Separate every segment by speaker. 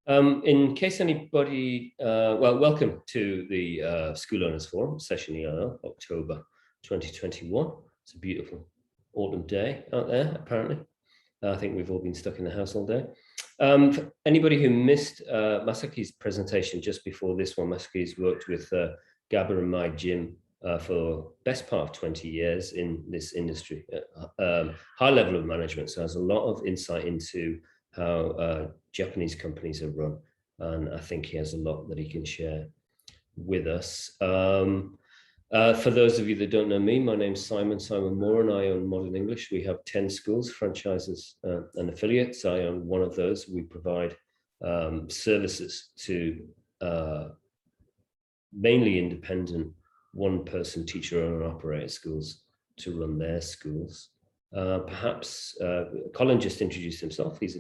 Speaker 1: In case anybody, welcome to the School Owners Forum, Session EIL, October 2021. It's a beautiful autumn day out there, apparently. I think we've all been stuck in the house all day. For anybody who missed Masaki's presentation just before this one, Masaki's worked with Gabba and my gym for best part of 20 years in this industry, high level of management, so has a lot of insight into how Japanese companies are run, and I think he has a lot that he can share with us. For those of you that don't know me, my name's Simon Moran. I own Modern English. We have 10 schools, franchises, and affiliates. I own one of those. We provide services to mainly independent one-person teacher owner operator schools to run their schools. Perhaps Colin just introduced himself. He's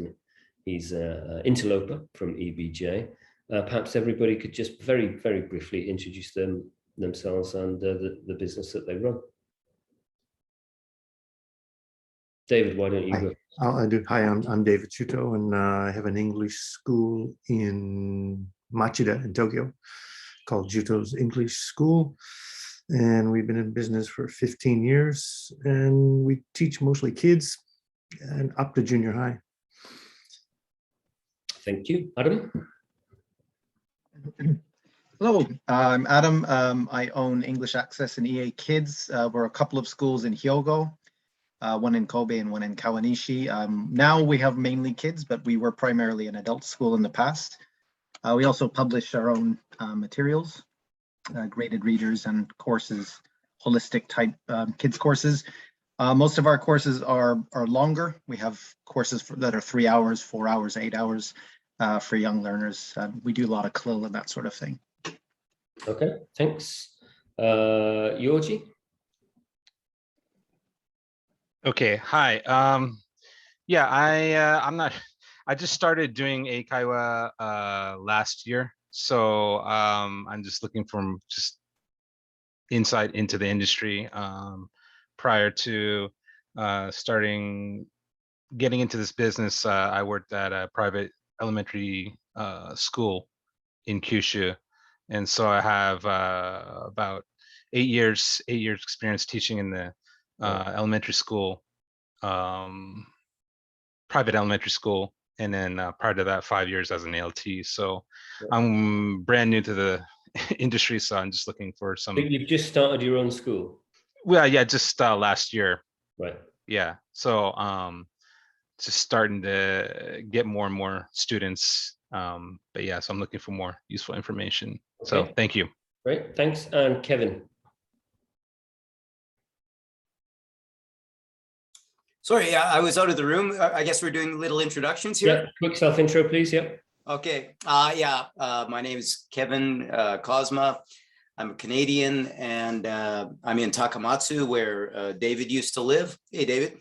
Speaker 1: an interloper from EBJ. Perhaps everybody could just very, very briefly introduce themselves and the business that they run. David, why don't you go?
Speaker 2: I'll do. Hi, I'm David Chuto, and I have an English school in Machida in Tokyo called Juto's English School. And we've been in business for 15 years, and we teach mostly kids and up to junior high.
Speaker 1: Thank you. Adam?
Speaker 3: Hello, I'm Adam. I own English Access and EA Kids. We're a couple of schools in Hyogo, one in Kobe and one in Kawanishi. Now we have mainly kids, but we were primarily an adult school in the past. We also publish our own materials, graded readers and courses, holistic type kids courses. Most of our courses are longer. We have courses that are 3 hours, 4 hours, 8 hours for young learners. We do a lot of CLIL and that sort of thing.
Speaker 1: Okay, thanks. Yoji?
Speaker 4: Okay, hi. Yeah, I just started doing Eikaiwa last year. So I'm just looking for just insight into the industry. Prior to getting into this business, I worked at a private elementary school in Kyushu. And so I have about 8 years experience teaching in the elementary school, private elementary school. And then prior to that, 5 years as an ALT. So I'm brand new to the industry, so I'm just looking for some.
Speaker 1: But you've just started your own school?
Speaker 4: Well, yeah, just last year.
Speaker 1: Right.
Speaker 4: Yeah. So just starting to get more and more students. But yeah, so I'm looking for more useful information. Okay. So thank you.
Speaker 1: Great, thanks. And Kevin.
Speaker 5: Sorry, I was out of the room. I guess we're doing little introductions here.
Speaker 1: Yeah, quick self-intro, please. Yeah.
Speaker 5: Okay. My name is Kevin Cosma. I'm a Canadian, and I'm in Takamatsu, where David used to live. Hey, David.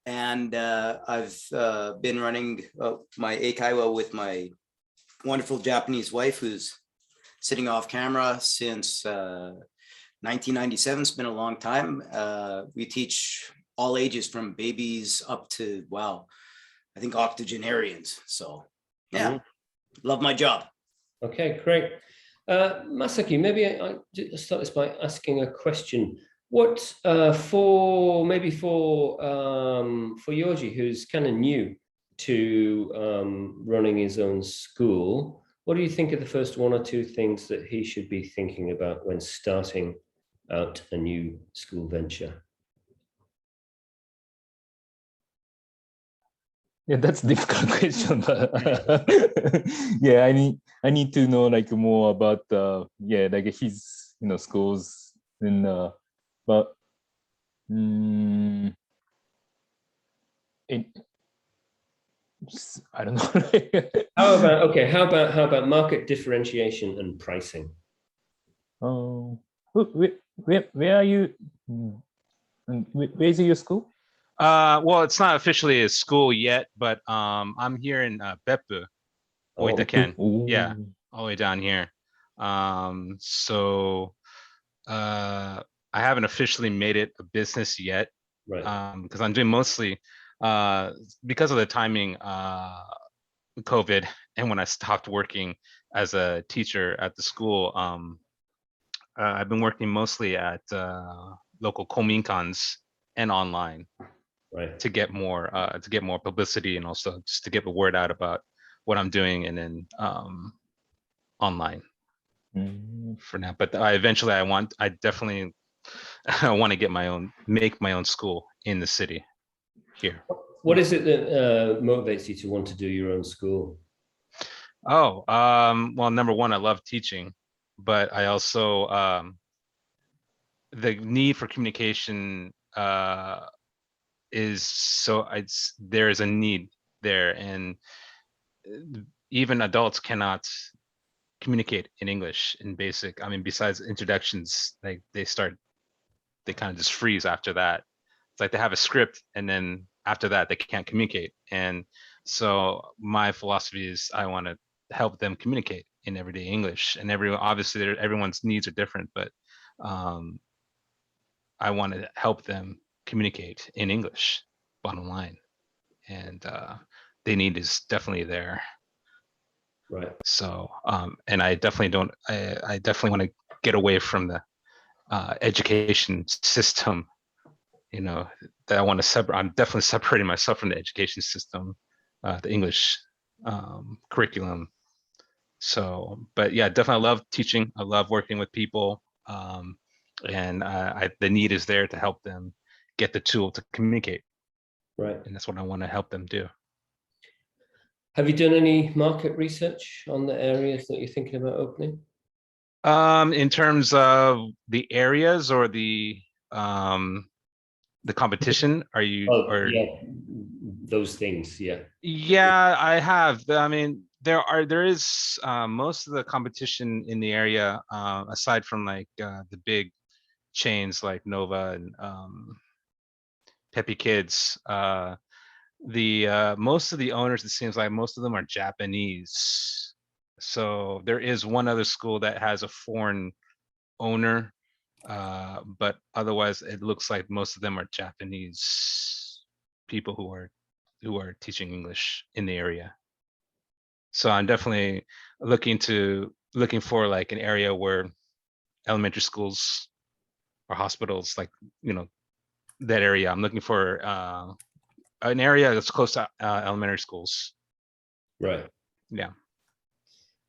Speaker 5: And I've been running my Eikaiwa with my wonderful Japanese wife, who's sitting off camera since 1997. It's been a long time. We teach all ages from babies up to, wow, I think octogenarians. So yeah, love my job.
Speaker 1: Okay, great. Masaki, maybe I start this by asking a question. What for Yoji, who's kind of new to running his own school, what do you think are the first 1 or 2 things that he should be thinking about when starting out a new school venture?
Speaker 6: Yeah, that's a difficult question, but yeah, I need to know like more about like his schools and but I don't know.
Speaker 1: How about market differentiation and pricing?
Speaker 6: Oh, where are you? Where is your school?
Speaker 4: Well, it's not officially a school yet, but I'm here in Beppu, Oita-ken. Yeah, all the way down here. So I haven't officially made it a business yet,
Speaker 1: right?
Speaker 4: Because I'm doing mostly because of the timing. COVID and when I stopped working as a teacher at the school, I've been working mostly at local kominkans and online
Speaker 1: Right.
Speaker 4: to get more publicity and also just to get the word out about what I'm doing, and then online
Speaker 6: Mm.
Speaker 4: for now. But I definitely I want to make my own school in the city here.
Speaker 1: What is it that motivates you to want to do your own school?
Speaker 4: Oh, well, number one, I love teaching, but I also the need for communication is there is a need there, and even adults cannot communicate in English in basic. I mean, besides introductions, like they kind of just freeze after that. It's like they have a script, and then after that, they can't communicate. And so my philosophy is I want to help them communicate in everyday English. And obviously everyone's needs are different, but I want to help them communicate in English, bottom line. And the need is definitely there.
Speaker 1: Right.
Speaker 4: So, and I definitely I definitely want to get away from the education system, that I want to separate. I'm definitely separating myself from the education system, the English curriculum. So, but yeah, definitely love teaching. I love working with people. And the need is there to help them get the tool to communicate.
Speaker 1: Right.
Speaker 4: And that's what I want to help them do.
Speaker 1: Have you done any market research on the areas that you're thinking about opening?
Speaker 4: In terms of the areas or the competition, are you?
Speaker 1: Yeah, those things. Yeah.
Speaker 4: Yeah, I have. I mean, there is most of the competition in the area, aside from like the big chains like Nova and Peppy Kids. The most of the owners, it seems like most of them are Japanese. So there is one other school that has a foreign owner, but otherwise it looks like most of them are Japanese people who are teaching English in the area. So I'm definitely looking for like an area where elementary schools or hospitals, like that area. I'm looking for an area that's close to elementary schools.
Speaker 1: Right.
Speaker 4: Yeah.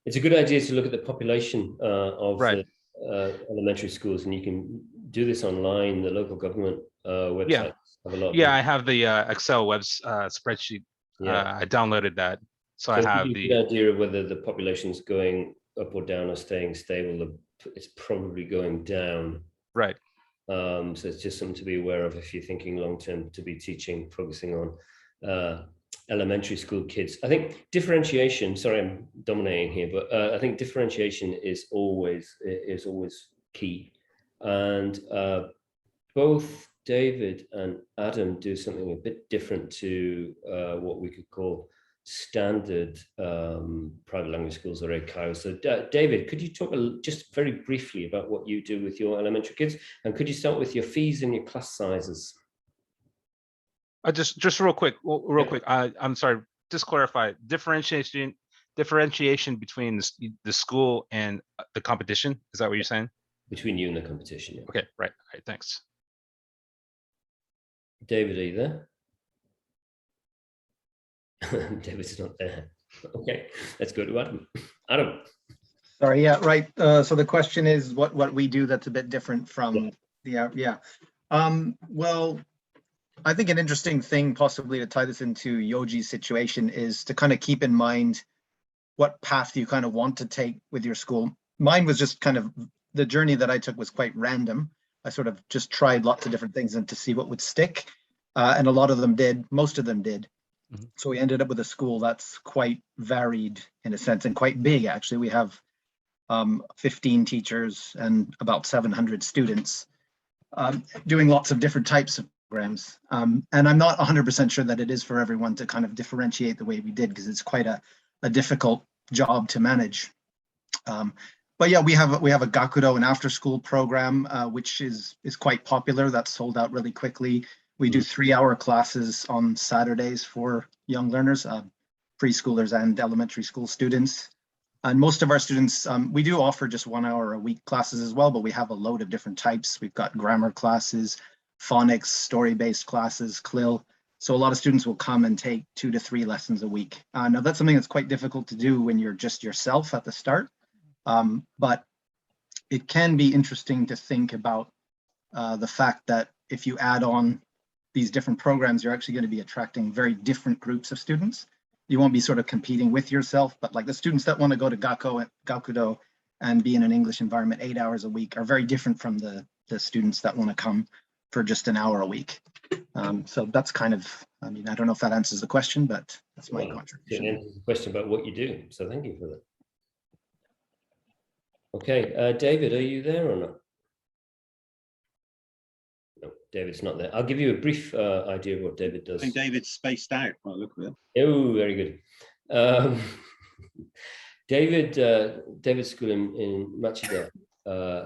Speaker 1: It's a good idea to look at the population of
Speaker 4: Right.
Speaker 1: the elementary schools, and you can do this online. The local government websites have a lot.
Speaker 4: Yeah, I have the Excel spreadsheet.
Speaker 1: Yeah.
Speaker 4: I downloaded that, so I
Speaker 1: So
Speaker 4: have
Speaker 1: you
Speaker 4: the.
Speaker 1: get an idea of whether the population's going up or down or staying stable. It's probably going down.
Speaker 4: Right.
Speaker 1: So it's just something to be aware of if you're thinking long term to be teaching, focusing on elementary school kids. I think differentiation. Sorry, I'm dominating here, but I think differentiation is always key. And both David and Adam do something a bit different to what we could call standard private language schools or eikaiwa. So David, could you talk just very briefly about what you do with your elementary kids, and could you start with your fees and your class sizes?
Speaker 4: Just real quick. I'm sorry. Just clarify differentiation between the school and the competition. Is that what you're saying?
Speaker 1: Between you and the competition. Yeah.
Speaker 4: Okay. Right. All right. Thanks.
Speaker 1: David, are you there? David's not there. Okay, let's go to Adam. Adam.
Speaker 3: Sorry, yeah, right. So the question is what we do that's a bit different from well, I think an interesting thing possibly to tie this into Yoji's situation is to kind of keep in mind what path you kind of want to take with your school. Mine was just kind of, the journey that I took was quite random. I sort of just tried lots of different things and to see what would stick. And a lot of them did, most of them did. Mm-hmm. So we ended up with a school that's quite varied in a sense and quite big, actually. We have 15 teachers and about 700 students doing lots of different types of programs. And I'm not 100% sure that it is for everyone to kind of differentiate the way we did, because it's quite a difficult job to manage. But yeah, we have a Gakudo, an after-school program, which is quite popular. That's sold out really quickly. We do 3-hour classes on Saturdays for young learners. preschoolers and elementary school students. And most of our students, we do offer just 1 hour a week classes as well, but we have a load of different types. We've got grammar classes, phonics, story-based classes, CLIL. So a lot of students will come and take 2 to 3 lessons a week. Now that's something that's quite difficult to do when you're just yourself at the start. But it can be interesting to think about the fact that if you add on these different programs, you're actually going to be attracting very different groups of students. You won't be sort of competing with yourself, but like the students that want to go to Gakudo and be in an English environment 8 hours a week are very different from the students that want to come for just an hour a week. So that's kind of, I mean, I don't know if that answers the question, but that's my contribution.
Speaker 1: It answers the question about what you do. So thank you for that. Okay, David, are you there or not? No, David's not there. I'll give you a brief idea of what David does.
Speaker 7: I think David's spaced out by the look of it.
Speaker 1: Oh, very good. David's school in Machida,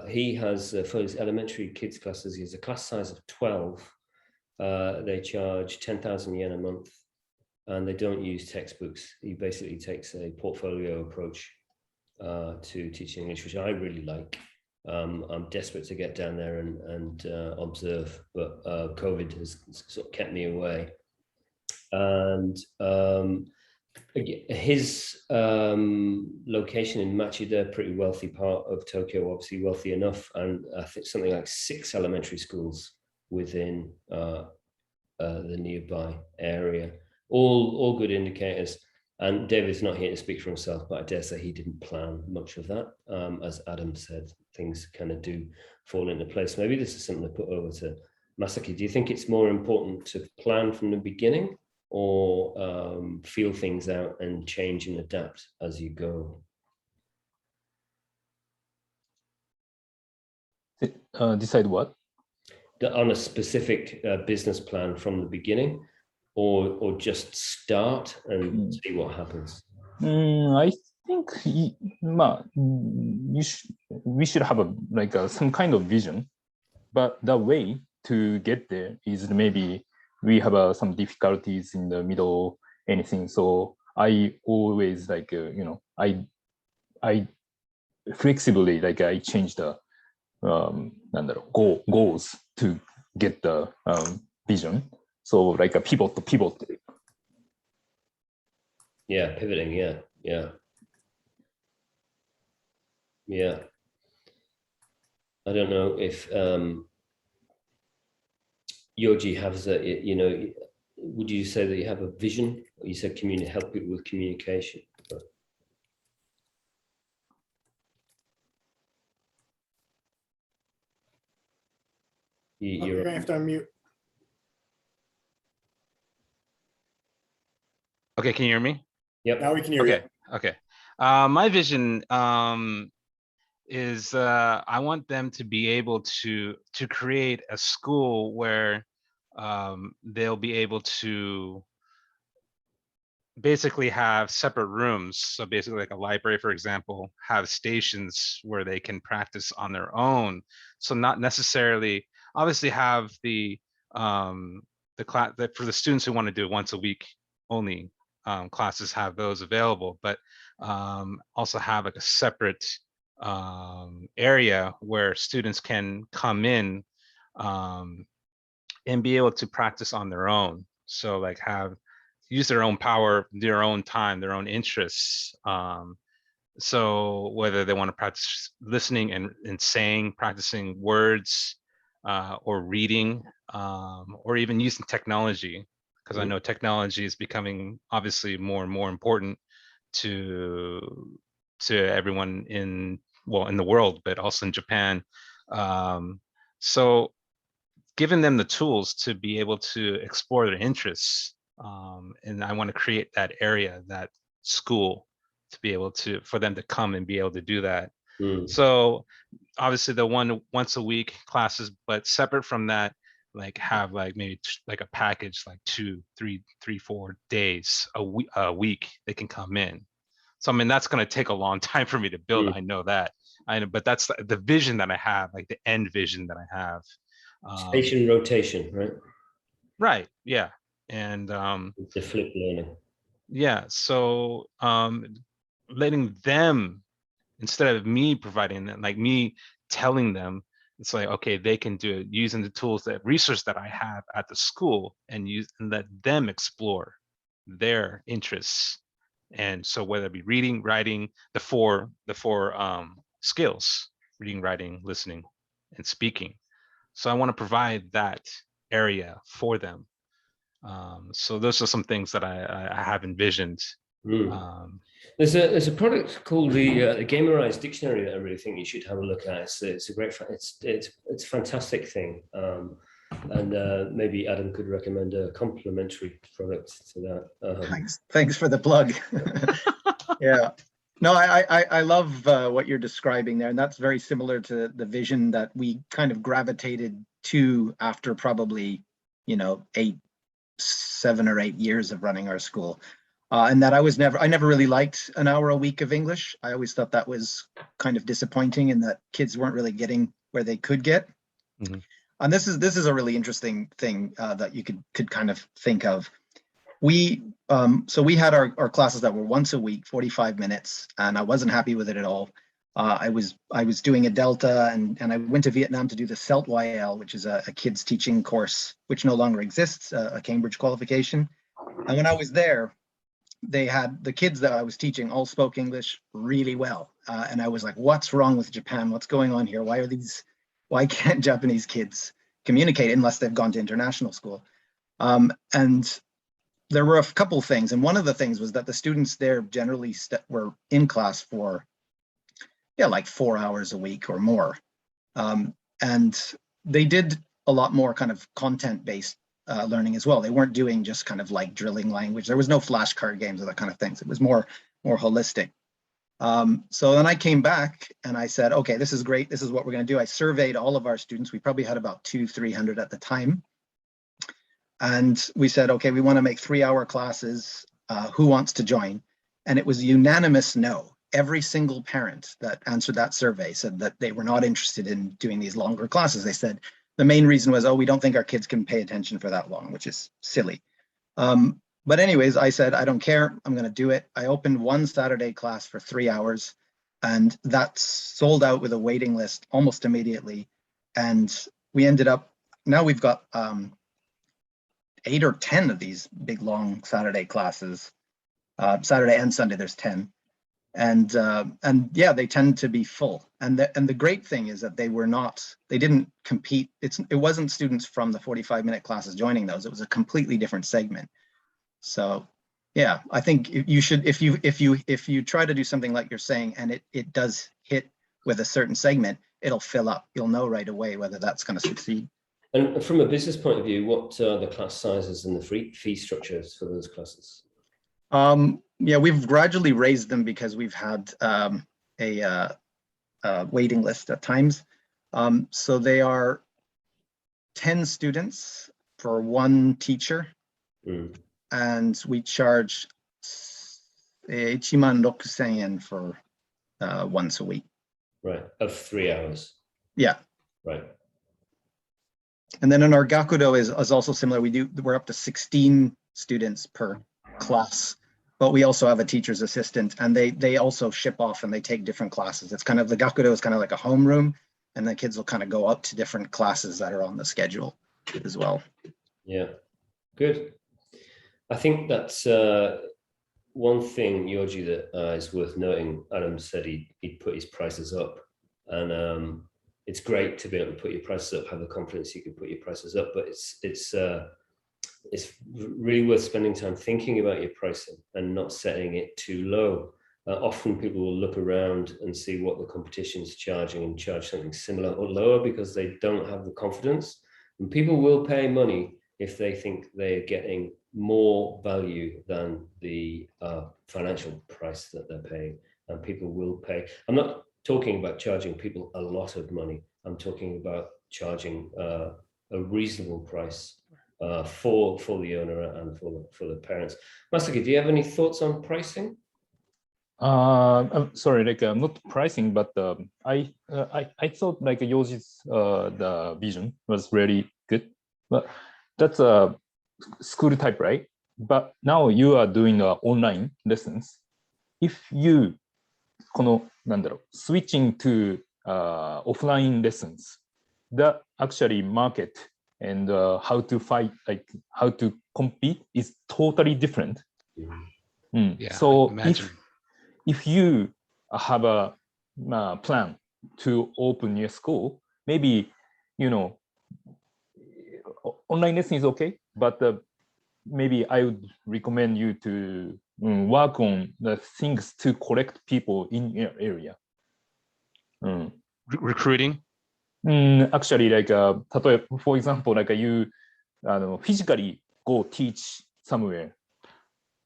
Speaker 1: he has, for his elementary kids classes, he has a class size of 12. They charge 10,000 yen a month, and they don't use textbooks. He basically takes a portfolio approach to teaching English, which I really like. I'm desperate to get down there and observe, but COVID has sort of kept me away. And his location in Machida, pretty wealthy part of Tokyo, obviously wealthy enough, and I think something like 6 elementary schools within the nearby area, all good indicators. And David's not here to speak for himself, but I dare say he didn't plan much of that. As Adam said, things kind of do fall into place. Maybe this is something to put over to Masaki. Do you think it's more important to plan from the beginning, or feel things out and change and adapt as you go?
Speaker 6: Decide what?
Speaker 1: On a specific business plan from the beginning, or just start and see what happens?
Speaker 6: I think we should have some kind of vision, but the way to get there is maybe we have some difficulties in the middle, anything. So I always I flexibly I change the goals to get the vision. So like a pivot to pivot.
Speaker 1: Yeah, pivoting. Yeah. I don't know if Yoji has a, would you say that you have a vision? You said help people with communication. But
Speaker 8: you're gonna have to unmute.
Speaker 4: Okay, can you hear me?
Speaker 1: Yep.
Speaker 8: Now we can hear you.
Speaker 4: Okay. My vision is I want them to be able to create a school where they'll be able to basically have separate rooms. So basically like a library, for example, have stations where they can practice on their own. So not necessarily, obviously have the class for the students who want to do it once a week only. Classes have those available, but also have like a separate area where students can come in and be able to practice on their own. So like use their own power, their own time, their own interests. So whether they want to practice listening and saying, practicing words, or reading, or even using technology. Because I know technology is becoming obviously more and more important to everyone in the world, but also in Japan. So giving them the tools to be able to explore their interests, and I want to create that area, that school, to be able for them to come and be able to do that. So obviously the once a week classes, but separate from that, like have maybe a package, like 2, 3, 4 days a week they can come in. So I mean that's going to take a long time for me to build. I know that. But that's the vision that I have, like the end vision that I have.
Speaker 1: Station rotation, right?
Speaker 4: Right. Yeah. And
Speaker 1: the flip learning.
Speaker 4: Yeah, so letting them, instead of me providing them, like me telling them, it's like, okay, they can do it using the tools, that resource that I have at the school, and let them explore their interests. And so whether it be reading, writing, the four skills: reading, writing, listening, and speaking. So I want to provide that area for them. So those are some things that I have envisioned.
Speaker 1: There's a product called the Gamerized Dictionary that I really think you should have a look at. It's a great, it's a fantastic thing, and maybe Adam could recommend a complementary product to that.
Speaker 3: Thanks for the plug. Yeah. No, I love what you're describing there, and that's very similar to the vision that we kind of gravitated to after probably, 7 or 8 years of running our school. And that I never really liked an hour a week of English. I always thought that was kind of disappointing, and that kids weren't really getting where they could get. Mm-hmm. And this is a really interesting thing that you could kind of think of. So we had our classes that were once a week, 45 minutes, and I wasn't happy with it at all. I was doing a Delta, and I went to Vietnam to do the CELT YL, which is a kids teaching course, which no longer exists, a Cambridge qualification. And when I was there, they had the kids that I was teaching all spoke English really well. And I was like, what's wrong with Japan? What's going on here? Why can't Japanese kids communicate unless they've gone to international school? And there were a couple things. And one of the things was that the students there generally were in class for, like 4 hours a week or more. And they did a lot more kind of content-based learning as well. They weren't doing just kind of like drilling language. There was no flashcard games or that kind of things. It was more holistic. So then I came back and I said, okay, this is great. This is what we're going to do. I surveyed all of our students. We probably had about 200-300 at the time. And we said, okay, we want to make 3-hour classes. Who wants to join? And it was unanimous no. Every single parent that answered that survey said that they were not interested in doing these longer classes. They said the main reason was, we don't think our kids can pay attention for that long, which is silly. But anyways, I said, I don't care. I'm going to do it. I opened one Saturday class for 3 hours, and that sold out with a waiting list almost immediately. And we ended up, now we've got 8 or 10 of these big, long Saturday classes. Saturday and Sunday, there's 10. And yeah, they tend to be full. And the great thing is that they didn't compete. It wasn't students from the 45-minute classes joining those. It was a completely different segment. So yeah, I think you should, if you try to do something like you're saying, and it does hit with a certain segment, it'll fill up. You'll know right away whether that's going to succeed.
Speaker 1: And from a business point of view, what are the class sizes and the fee structures for those classes?
Speaker 3: Yeah, we've gradually raised them because we've had a waiting list at times. So they are 10 students for one teacher. And we charge 16,000 yen for once a week.
Speaker 1: Right, of 3 hours.
Speaker 3: Yeah.
Speaker 1: Right. And
Speaker 3: then in our Gakudo is also similar. We're up to 16 students per class, but we also have a teacher's assistant, and they also ship off and they take different classes. It's kind of, the Gakudo is kind of like a homeroom, and the kids will kind of go up to different classes that are on the schedule as well.
Speaker 1: Yeah, good. I think that's one thing, Yoji, that is worth noting. Adam said he'd put his prices up, and it's great to be able to put your prices up, have the confidence you can put your prices up, but it's really worth spending time thinking about your pricing and not setting it too low. Often people will look around and see what the competition's charging and charge something similar or lower because they don't have the confidence. And people will pay money if they think they're getting more value than the financial price that they're paying. And people will pay. I'm not talking about charging people a lot of money. I'm talking about charging a reasonable price for the owner and for the parents. Masaki, do you have any thoughts on pricing?
Speaker 6: I'm sorry, not pricing, but I thought like Yoji's the vision was really good, but that's a school type, right? but now you are doing online lessons. If you このなんだろう switching to offline lessons, the actually market and how to fight, like how to compete is totally different.
Speaker 4: Yeah,
Speaker 6: So
Speaker 4: imagine.
Speaker 6: if you have a plan to open your school, maybe, you know, online lesson is okay, but maybe I would recommend you to work on the things to collect people in your area.
Speaker 4: Recruiting?
Speaker 6: Actually, like, 例えば for example, like you physically go teach somewhere.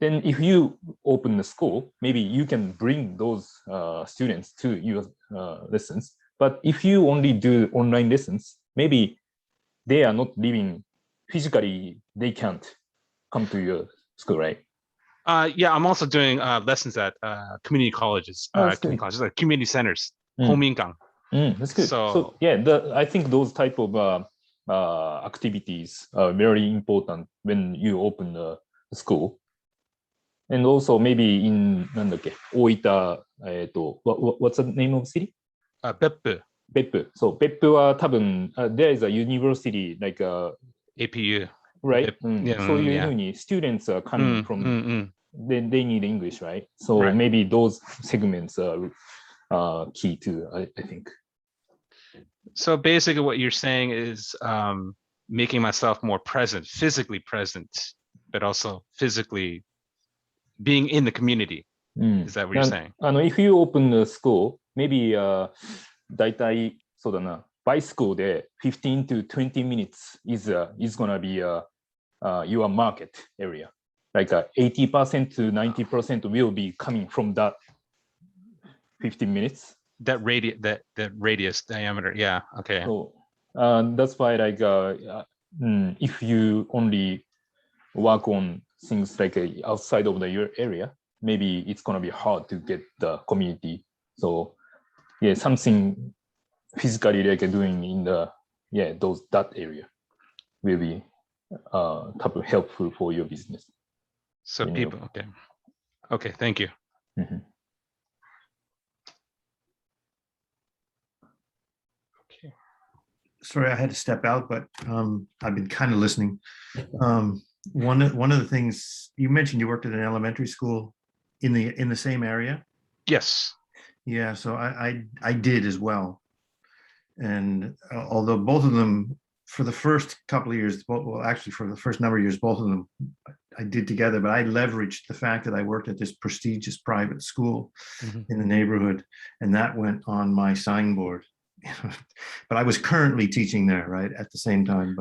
Speaker 6: Then if you open the school, maybe you can bring those students to your lessons. But if you only do online lessons, maybe they are not living physically, they can't come to your school, right?
Speaker 4: Yeah, I'm also doing lessons at community colleges,
Speaker 6: that's
Speaker 4: community
Speaker 6: good.
Speaker 4: colleges, like community centers, 公民館.
Speaker 6: That's good.
Speaker 4: So-
Speaker 6: So yeah, I think those type of activities are very important when you open a school. And also maybe in なんだっけ、大分、what's the name of the city?
Speaker 4: 別府、
Speaker 6: 別府。そう、別府は多分、there is a university like
Speaker 4: APU.
Speaker 6: right?
Speaker 4: Yeah,
Speaker 6: そういう
Speaker 4: yeah.
Speaker 6: ふうに students are coming from, they need English, right? So
Speaker 4: Right.
Speaker 6: maybe those segments are key too, I think.
Speaker 4: So basically what you're saying is making myself more present, physically present, but also physically being in the community. Is that what you're saying?
Speaker 6: If you open a school, maybe 大体そうだな、bicycle で15 to 20 minutes is gonna be your market area. Like 80% to 90% will be coming from that 15 minutes.
Speaker 4: That radius diameter. Yeah. Okay.
Speaker 6: So that's why like if you only work on things like outside of your area, maybe it's gonna be hard to get the community. So yeah, something physically like doing in the that area will be helpful for your business.
Speaker 4: So people, okay, thank you.
Speaker 6: Mhm.
Speaker 4: Okay.
Speaker 2: Sorry, I had to step out, but I've been kind of listening. One of the things you mentioned, you worked at an elementary school in the same area.
Speaker 4: Yes.
Speaker 2: Yeah, so I did as well. And although both of them, for the first couple of years, well, actually for the first number of years, both of them I did together, but I leveraged the fact that I worked at this prestigious private school in the neighborhood, and that went on my signboard. But I was currently teaching there, right, at the same time.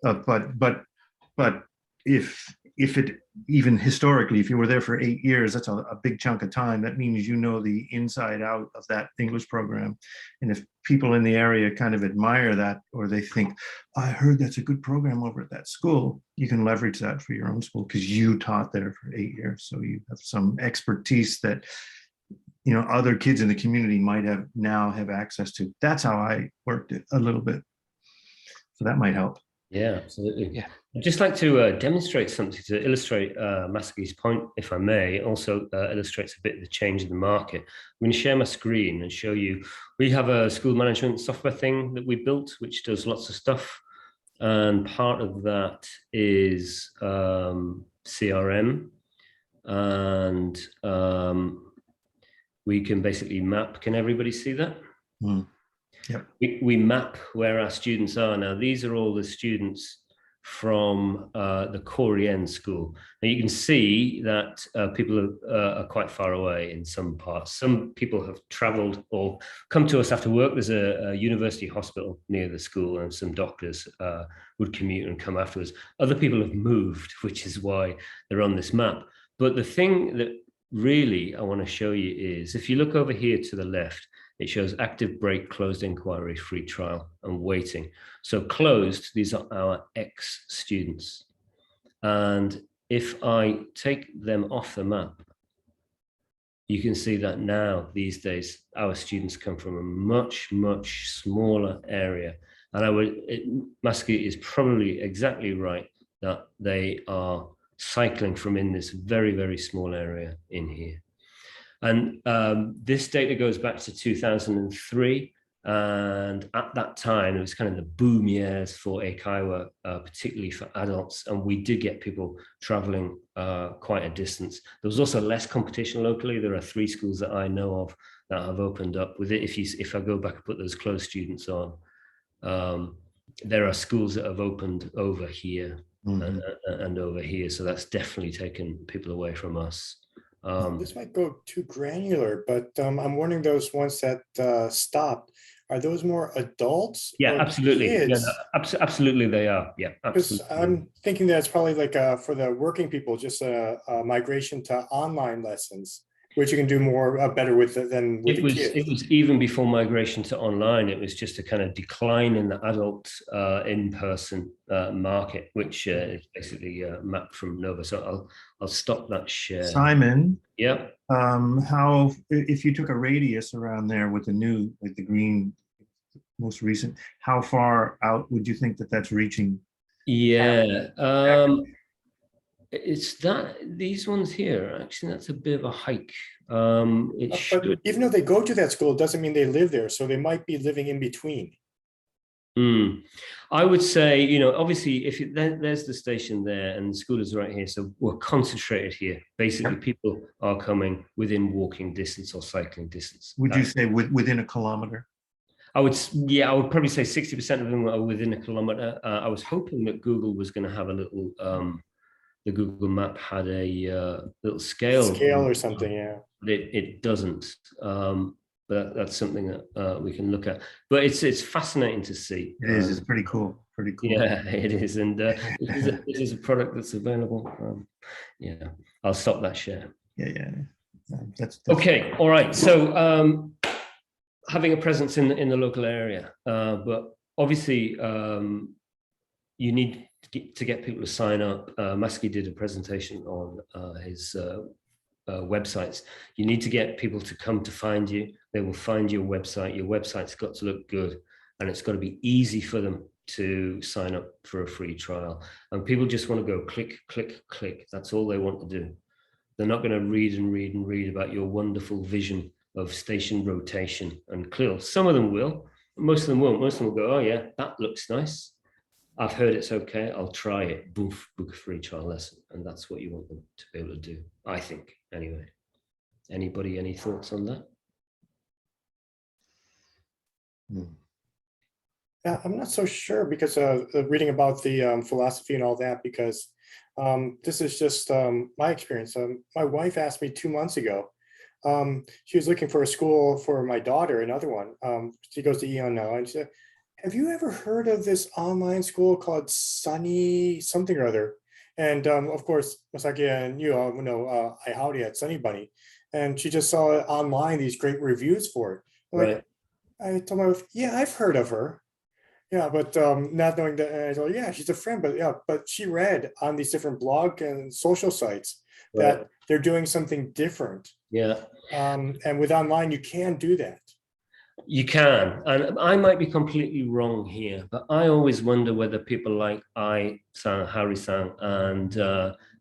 Speaker 2: But if it, even historically, if you were there for 8 years, that's a big chunk of time. That means you know the inside out of that English program. And if people in the area kind of admire that, or they think, I heard that's a good program over at that school, you can leverage that for your own school because you taught there for 8 years. So you have some expertise that, you know, other kids in the community might have access to. That's how I worked it a little bit. So that might help.
Speaker 1: Yeah, absolutely.
Speaker 4: Yeah.
Speaker 1: I'd just like to demonstrate something to illustrate Masaki's point, if I may. Also illustrates a bit of the change in the market. I'm going to share my screen and show you. We have a school management software thing that we built, which does lots of stuff. And part of that is CRM. And we can basically map. Can everybody see that?
Speaker 2: Yep.
Speaker 1: We map where our students are. Now, these are all the students from the Korean school. Now, you can see that people are quite far away in some parts. Some people have traveled or come to us after work. There's a university hospital near the school, and some doctors would commute and come afterwards. Other people have moved, which is why they're on this map. But the thing that really I want to show you is, if you look over here to the left, it shows active break, closed inquiry, free trial, and waiting. So closed, these are our ex-students. And if I take them off the map, you can see that now, these days, our students come from a much, much smaller area. And Masaki is probably exactly right that they are cycling from in this very, very small area in here. And this data goes back to 2003. And at that time, it was kind of the boom years for eikaiwa, particularly for adults. And we did get people traveling quite a distance. There was also less competition locally. There are 3 schools that I know of that have opened up with it. If I go back and put those closed students on, there are schools that have opened over here and over here. So that's definitely taken people away from us.
Speaker 8: This might go too granular, but I'm wondering those ones that stopped. Are those more adults?
Speaker 1: Yeah,
Speaker 8: or
Speaker 1: absolutely.
Speaker 8: kids?
Speaker 1: Yeah, absolutely, they are. Yeah,
Speaker 8: Because
Speaker 1: absolutely.
Speaker 8: I'm thinking that it's probably like for the working people, just a migration to online lessons, which you can do more better with than with the kids.
Speaker 1: It was even before migration to online. It was just a kind of decline in the adult in-person market, which is basically mapped from Nova. So I'll stop that share.
Speaker 2: Simon,
Speaker 1: Yeah.
Speaker 2: how, if you took a radius around there with the green, most recent, how far out would you think that that's reaching?
Speaker 1: Yeah. It's these ones here, actually, that's a bit of a hike. It
Speaker 8: But
Speaker 1: should.
Speaker 8: even though they go to that school, it doesn't mean they live there. So they might be living in between.
Speaker 1: I would say, you know, obviously, if there's the station there and the school is right here, so we're concentrated here. Basically, people are coming within walking distance or cycling distance.
Speaker 2: Would you say within a kilometer?
Speaker 1: I would probably say 60% of them are within a kilometer. I was hoping that Google was going to have a little, the Google map had a little scale
Speaker 8: Or something, yeah.
Speaker 1: But it doesn't. But that's something that we can look at. But it's fascinating to see.
Speaker 2: It is. It's pretty cool. Pretty cool.
Speaker 1: Yeah, it is. And this is a product that's available. Yeah, I'll stop that share.
Speaker 2: Yeah. That's
Speaker 1: okay. All right. So having a presence in the local area, but obviously you need to get people to sign up. Masaki did a presentation on his websites. You need to get people to come to find you. They will find your website. Your website's got to look good, and it's got to be easy for them to sign up for a free trial. And people just want to go click, click, click. That's all they want to do. They're not going to read and read and read about your wonderful vision of station rotation and CLIL. Some of them will, most of them won't. Most of them will go, oh yeah, that looks nice. I've heard it's okay. I'll try it. Boof, book a free trial lesson. And that's what you want them to be able to do, I think, anyway. Anybody, any thoughts on that?
Speaker 8: Yeah, I'm not so sure because reading about the philosophy and all that, because this is just my experience. My wife asked me 2 months ago. She was looking for a school for my daughter, another one. She goes to Eon now, and she said, have you ever heard of this online school called Sunny something or other? And of course, Masaki and you all know I howdy at Sunny Bunny. And she just saw online these great reviews for it. Like, I told my wife, yeah, I've heard of her. Yeah, but not knowing that, and I told her, yeah, she's a friend, but she read on these different blog and social sites that they're doing something different.
Speaker 1: Yeah.
Speaker 8: And with online, you can do that.
Speaker 1: You can, and I might be completely wrong here, but I always wonder whether people like I-san, Harry-san, and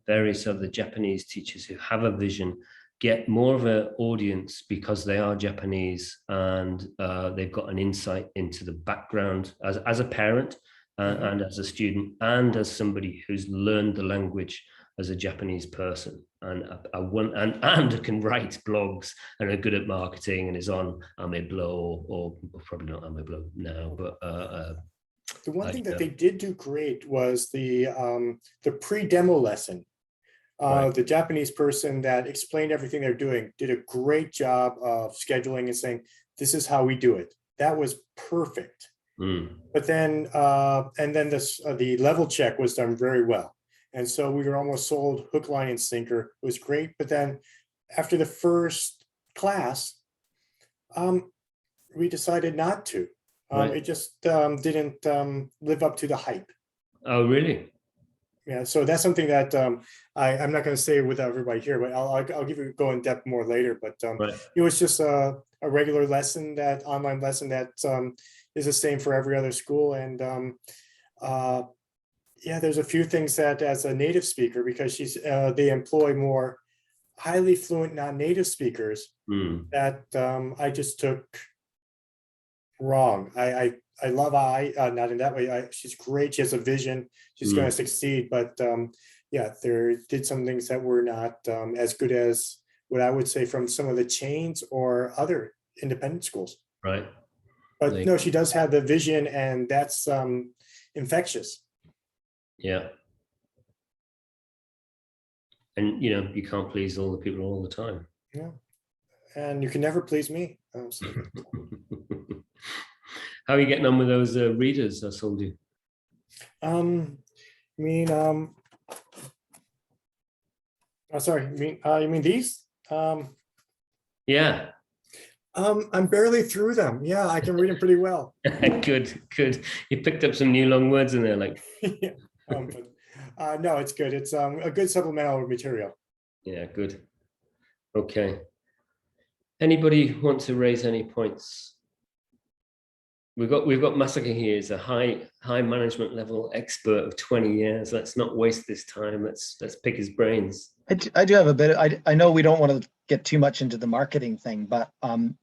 Speaker 1: various other Japanese teachers who have a vision get more of an audience because they are Japanese and they've got an insight into the background as a parent and as a student and as somebody who's learned the language as a Japanese person and can write blogs and are good at marketing and is on Ameblo or probably not Ameblo now, but
Speaker 8: the one thing that they did do great was the pre-demo lesson. The Japanese person that explained everything they're doing did a great job of scheduling and saying, this is how we do it. That was perfect. But then, and then the level check was done very well. And so we were almost sold hook, line, and sinker. It was great. But then after the first class, we decided not to. It just didn't live up to the hype.
Speaker 1: Oh, really?
Speaker 8: Yeah, so that's something that I'm not going to say with everybody here, but I'll give you go in depth more later. But it was just a regular lesson, that online lesson that is the same for every other school. And yeah, there's a few things that as a native speaker, because they employ more highly fluent non-native speakers that I just took wrong. I love not in that way. She's great. She has a vision. She's going to succeed. But yeah, there did some things that were not as good as what I would say from some of the chains or other independent schools.
Speaker 1: Right.
Speaker 8: But no, she does have the vision, and that's infectious.
Speaker 1: Yeah. And you know, you can't please all the people all the time.
Speaker 8: Yeah. And you can never please me.
Speaker 1: How are you getting on with those readers I sold you?
Speaker 8: Oh, sorry, you mean these?
Speaker 1: Yeah.
Speaker 8: I'm barely through them. Yeah, I can read them pretty well.
Speaker 1: Good. You picked up some new long words in there, like.
Speaker 8: Yeah. No, it's good. It's a good supplemental material.
Speaker 1: Yeah, good. Okay. Anybody want to raise any points? We've got Masaki here. He's a high management level expert of 20 years. Let's not waste this time. Let's pick his brains.
Speaker 3: I do have a bit. I know we don't want to get too much into the marketing thing, but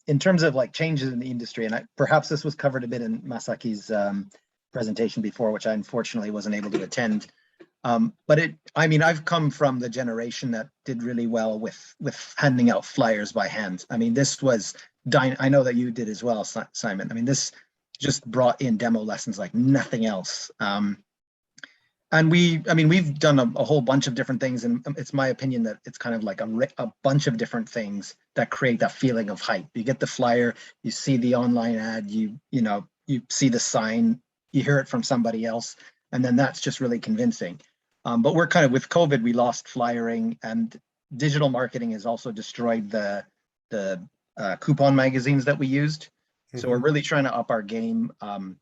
Speaker 3: in terms of like changes in the industry, and perhaps this was covered a bit in Masaki's presentation before, which I unfortunately wasn't able to attend. But I've come from the generation that did really well with handing out flyers by hand. I mean, this was I know that you did as well, Simon. I mean, this just brought in demo lessons like nothing else. And we've done a whole bunch of different things, and it's my opinion that it's kind of like a bunch of different things that create that feeling of hype. You get the flyer, you see the online ad, you see the sign, you hear it from somebody else, and then that's just really convincing. But we're kind of, with COVID, we lost flyering, and digital marketing has also destroyed the coupon magazines that we used. So we're really trying to up our game. Our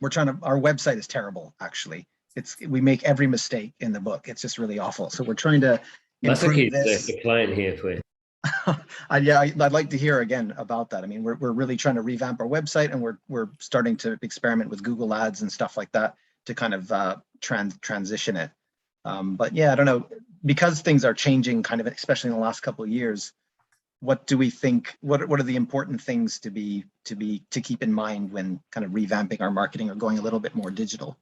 Speaker 3: website is terrible, actually. We make every mistake in the book. It's just really awful. So we're trying to improve this.
Speaker 1: The client here for you.
Speaker 3: Yeah, I'd like to hear again about that. I mean, we're really trying to revamp our website, and we're starting to experiment with Google Ads and stuff like that to kind of transition it. But yeah, I don't know, because things are changing kind of, especially in the last couple of years. What do we think? What are the important things to keep in mind when kind of revamping our marketing or going a little bit more digital?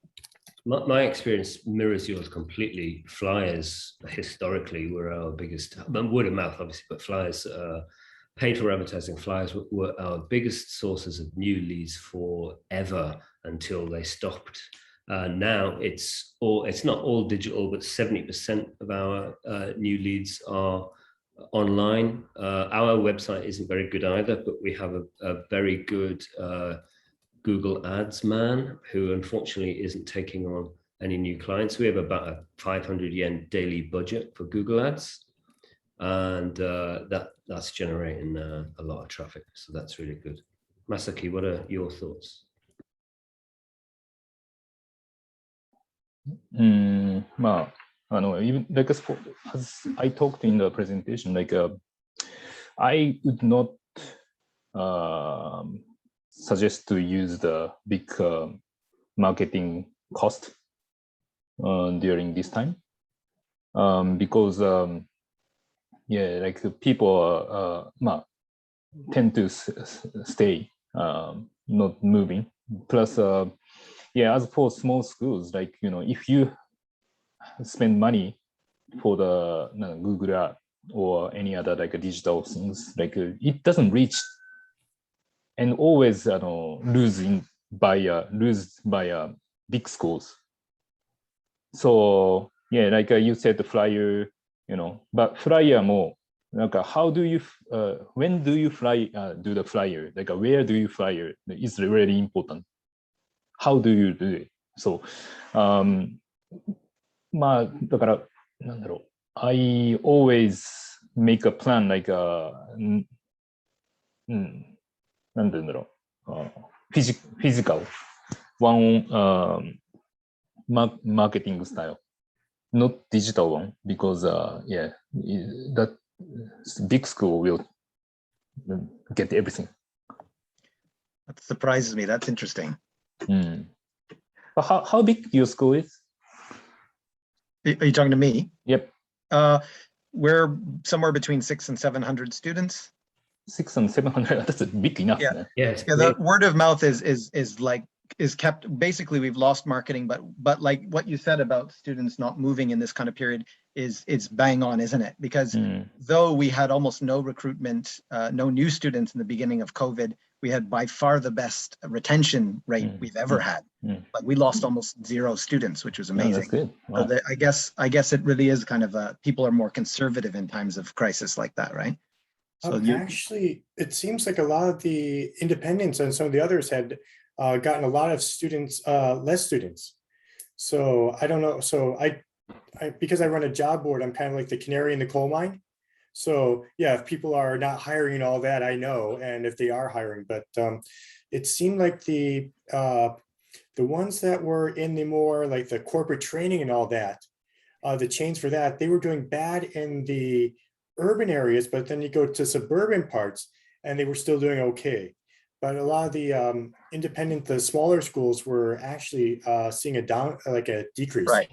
Speaker 1: My experience mirrors yours completely. Flyers historically were our biggest, word of mouth obviously, but flyers, paid for advertising flyers were our biggest sources of new leads forever until they stopped. Now it's not all digital, but 70% of our new leads are online. Our website isn't very good either, but we have a very good Google Ads man who unfortunately isn't taking on any new clients. We have about a 500 yen daily budget for Google Ads, and that's generating a lot of traffic. So that's really good. Masaki, what are your thoughts?
Speaker 6: Even like as I talked in the presentation, like I would not suggest to use the big marketing cost during this time, because like people tend to stay not moving. Plus, as for small schools, like if you spend money for the Google Ad or any other like digital things, like it doesn't reach, and always lose by big schools. So like you said, the flyer, but flyer more like how do you when do you do the flyer, like where do you flyer is really important. How do you do it? So だからなんだろう、I always make a plan like なんて言うんだろう、physical one marketing style, not digital one, because that big school will get everything.
Speaker 3: That surprises me. That's interesting.
Speaker 6: But how big your school is?
Speaker 3: Are you talking to me?
Speaker 6: Yep,
Speaker 3: We're somewhere between 600 and 700 students.
Speaker 6: 600 and 700. That's a big enough.
Speaker 3: Yeah.
Speaker 6: Man.
Speaker 1: Yeah, it's
Speaker 3: Yeah, the
Speaker 1: great.
Speaker 3: word of mouth is kept. Basically, we've lost marketing, but like what you said about students not moving in this kind of period it's bang on, isn't it? Because though we had almost no recruitment, no new students in the beginning of COVID, we had by far the best retention rate we've ever had. Like we lost almost 0 students, which was amazing.
Speaker 6: Oh, that's good. Wow.
Speaker 3: So I guess it really is kind of people are more conservative in times of crisis like that, right? So
Speaker 8: Actually, it seems like a lot of the independents and some of the others had gotten a lot of students, less students. So I don't know. So I because I run a job board, I'm kind of like the canary in the coal mine. So yeah, if people are not hiring and all that, I know, and if they are hiring, but it seemed like the ones that were in the more like the corporate training and all that, the chains for that, they were doing bad in the urban areas, but then you go to suburban parts and they were still doing okay. But a lot of the independent, the smaller schools were actually seeing a decrease.
Speaker 3: right.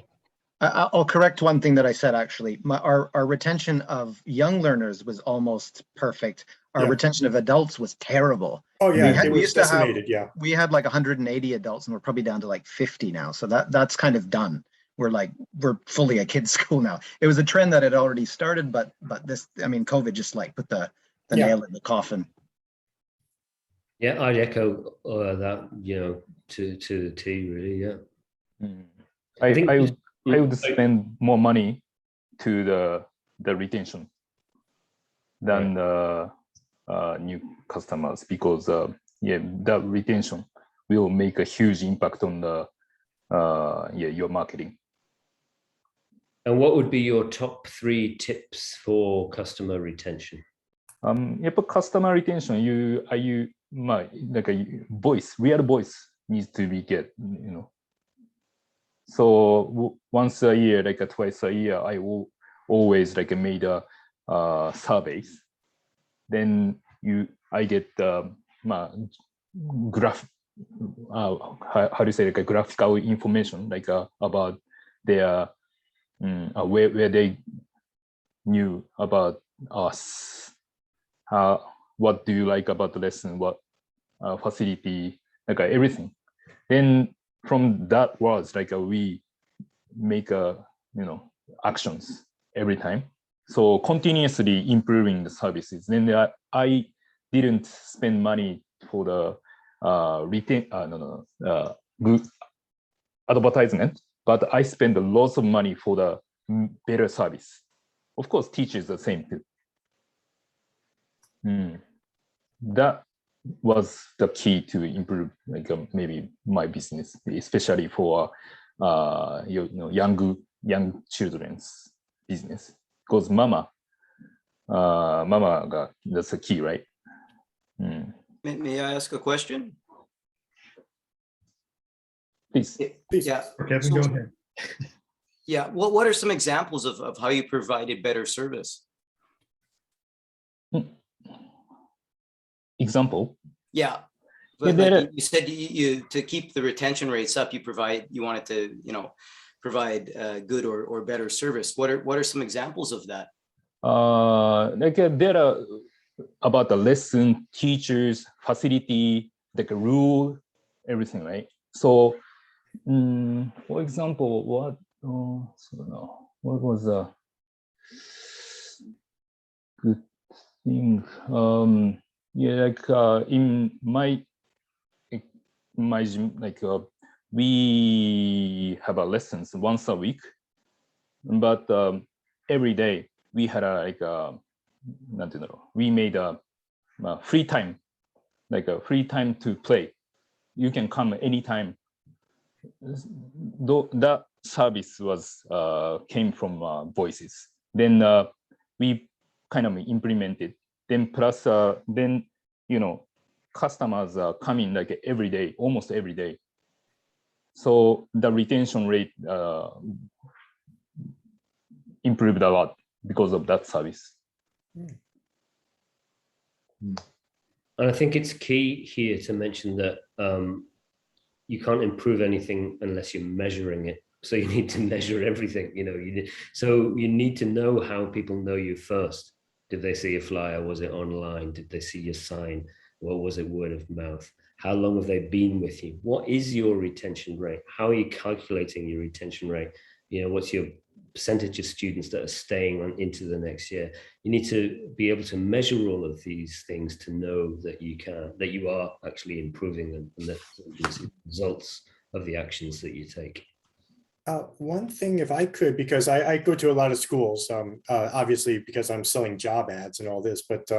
Speaker 3: I'll correct one thing that I said, actually. Our retention of young learners was almost perfect. Our retention of adults was terrible.
Speaker 8: Oh yeah,
Speaker 3: we used to have,
Speaker 8: yeah.
Speaker 3: we had like 180 adults and we're probably down to like 50 now. So that's kind of done. We're fully a kids school now. It was a trend that had already started, but this, I mean, COVID just like put the nail in the coffin.
Speaker 1: Yeah, I'd echo that, to the T, really. Yeah.
Speaker 6: I would spend more money to the retention than the new customers, because the retention will make a huge impact on the your marketing.
Speaker 1: And what would be your top 3 tips for customer retention?
Speaker 6: やっぱ customer retention, like a voice, real voice needs to be get, So once a year, like twice a year, I will always like made a surveys. Then I get graph, how do you say, like a graphical information, like about their where they knew about us. What do you like about the lesson? What facility, like everything. Then from that words, like we make actions every time. So continuously improving the services. Then I didn't spend money for the good advertisement, but I spend lots of money for the better service. Of course, teachers the same too. That was the key to improve, like maybe my business, especially for young children's business. Because mama got, that's the key, right?
Speaker 5: May I ask a question?
Speaker 6: Please.
Speaker 5: Yeah.
Speaker 2: Kevin, go ahead.
Speaker 5: Yeah. What are some examples of how you provided better service?
Speaker 6: Example?
Speaker 5: Yeah. But like you said, you to keep the retention rates up, you wanted to, provide good or better service. What are some examples of that?
Speaker 6: Like there are about the lesson, teachers, facility, like a rule, everything, right? So, for example, what was a good thing? Like in my gym, like we have a lessons once a week, but every day we had we made a free time, like a free time to play. You can come anytime. That service was came from Voices. Then we kind of implemented. Then plus then customers are coming like every day, almost every day. So the retention rate improved a lot because of that service.
Speaker 1: And I think it's key here to mention that you can't improve anything unless you're measuring it. So you need to measure everything, so you need to know how people know you first. Did they see a flyer? Was it online? Did they see your sign? What was it, word of mouth? How long have they been with you? What is your retention rate? How are you calculating your retention rate? What's your percentage of students that are staying on into the next year? You need to be able to measure all of these things to know that you are actually improving them, and that you see results of the actions that you take.
Speaker 8: One thing, if I could, because I go to a lot of schools, obviously because I'm selling job ads and all this, but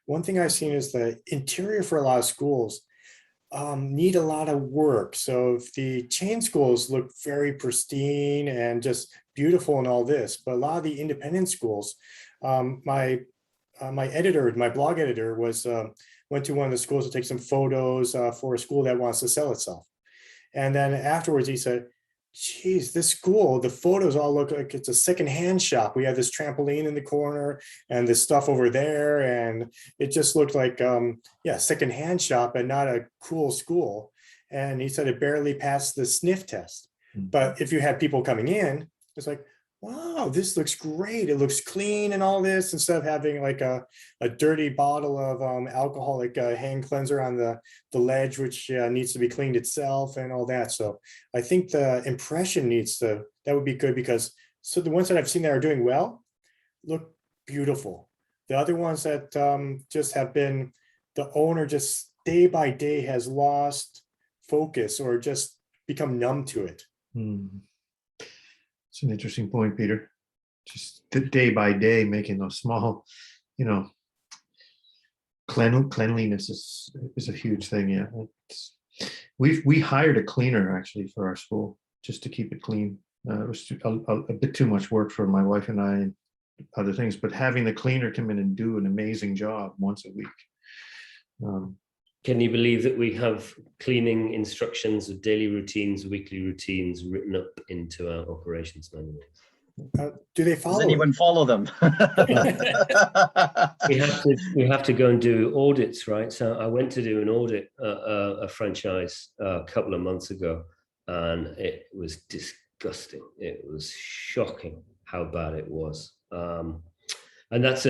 Speaker 8: one thing I've seen is the interior for a lot of schools need a lot of work. So if the chain schools look very pristine and just beautiful and all this, but a lot of the independent schools, my editor, my blog editor went to one of the schools to take some photos for a school that wants to sell itself. And then afterwards he said, geez, this school, the photos all look like it's a secondhand shop. We have this trampoline in the corner and this stuff over there. And it just looked like, secondhand shop and not a cool school. And he said it barely passed the sniff test. But if you had people coming in, it's like, wow, this looks great. It looks clean and all this, instead of having like a dirty bottle of alcoholic hand cleanser on the ledge, which needs to be cleaned itself and all that. So I think the impression that would be good, because so the ones that I've seen that are doing well look beautiful. The other ones that just have been, the owner just day by day has lost focus or just become numb to it.
Speaker 2: It's an interesting point, Peter. Just the day by day, making those small, cleanliness is a huge thing. Yeah, we hired a cleaner actually for our school just to keep it clean. It was a bit too much work for my wife and I and other things, but having the cleaner come in and do an amazing job once a week.
Speaker 1: Can you believe that we have cleaning instructions of daily routines, weekly routines written up into our operations manual?
Speaker 8: Do they follow?
Speaker 3: Does anyone follow them?
Speaker 1: We have to go and do audits, right? So I went to do an audit, a franchise a couple of months ago, and it was disgusting. It was shocking how bad it was. And that's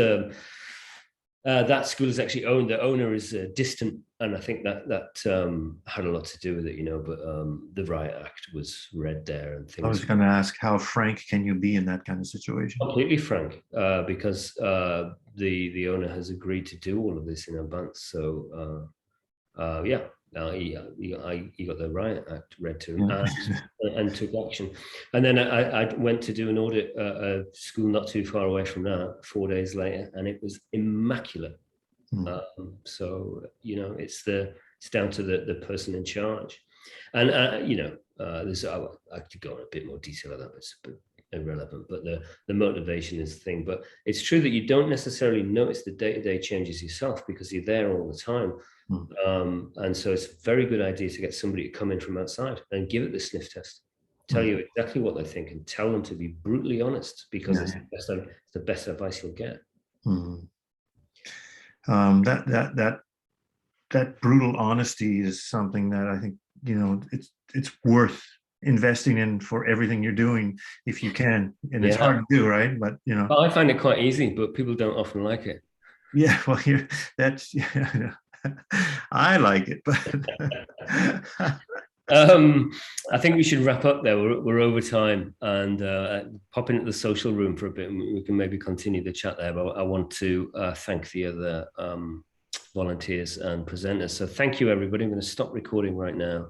Speaker 1: that school is actually owned. The owner is distant, and I think that had a lot to do with it, But the Riot Act was read there, and things.
Speaker 2: I was going to ask, how frank can you be in that kind of situation?
Speaker 1: Completely frank, because the owner has agreed to do all of this in advance. So he got the Riot Act read to him and took action. And then I went to do an audit at a school not too far away from that 4 days later, and it was immaculate. So it's down to the person in charge. And there's I could go in a bit more detail on that, but it's a bit irrelevant. But the motivation is the thing. But it's true that you don't necessarily notice the day-to-day changes yourself because you're there all the time. And so it's a very good idea to get somebody to come in from outside and give it the sniff test, tell you exactly what they think, and tell them to be brutally honest, because it's the best advice you'll get.
Speaker 2: That brutal honesty is something that I think it's worth investing in for everything you're doing if you can, and it's hard to do, right? But
Speaker 1: well, I find it quite easy, but people don't often like it.
Speaker 2: Yeah, well, I like it, but
Speaker 1: I think we should wrap up there. We're over time, and pop into the social room for a bit, and we can maybe continue the chat there. But I want to thank the other volunteers and presenters. So thank you, everybody. I'm going to stop recording right now.